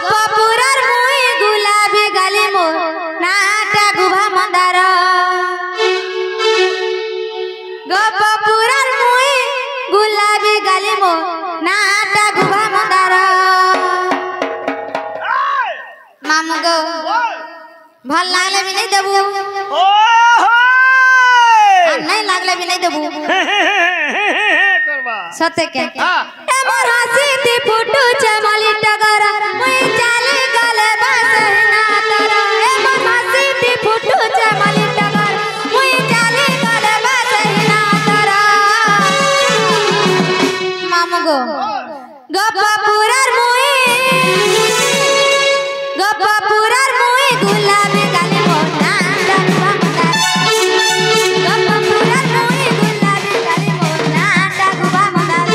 গপপুরার মুই গুলাবি গালি মো নাটা গুভা মন্দার গপপুরার মুই গুলাবি গালি মো নাটা গুভা মন্দার মামু গো ভাল লাগলে भी नहीं देबू नहीं लागले भी नहीं देबू सत्य के ए मोर हसी ती फुटू चमली टगर मुई चाली गले बस ना तर ए मोर हसी ती फुटू चमली टगर मुई चाली गले बस ना तर मामू गो गपपुरार मुई गुलाबी गाली मो नाटा गुभा मंदार गपपुरार मुई गुलाबी गाली मो नाटा गुभा मंदार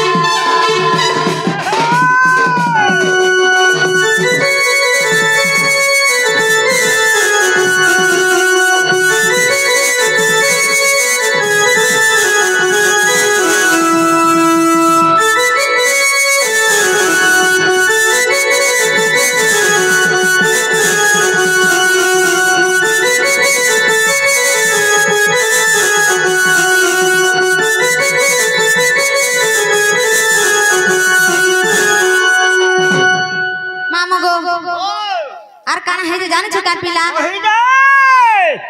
আর কানা হে যে জানিছ কান পিলা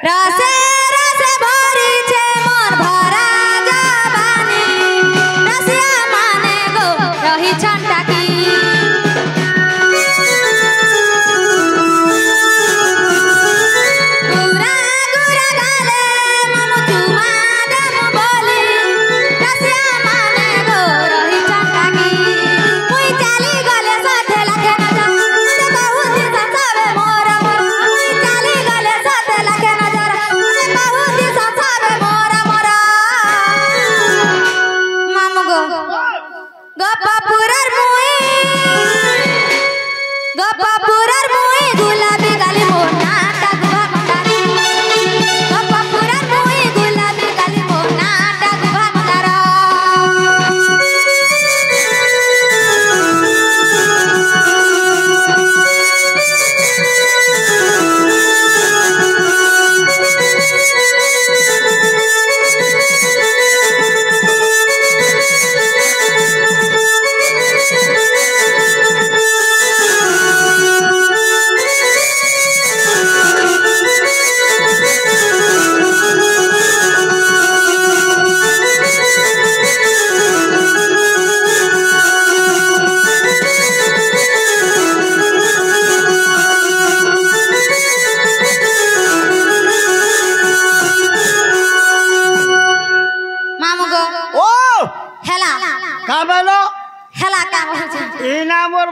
রসে রসে ভরি ছে মোর ভরা জবানি রসিয়া মানে গো রহি ছন্টা কি গুরা গুরা গালে মামু চুমা দেমু বলি রসিয়া মানে গো রহি ছন্টা কি মুই চালি গলে সাথে লাখে না যা गपपुरार मुई गुलाबी गाली मो नाटा गुभा मंदार गपपुरार मुई गुलाबी गाली मो नाटा गुभा मंदार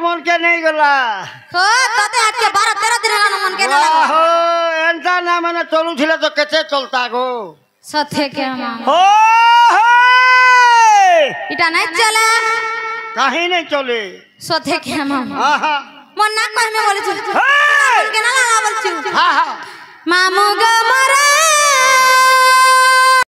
मन के नहीं गला हो तते आज के 12 13 दिन ना मन के ना हो एंता ना माने चलू छिले तो कैसे चलता गो सथे के हो इटा नहीं चला कहीं नहीं चले सथे के मामा हां मन ना कह में बोले छु के ना बोल छु हां मामू गो मरा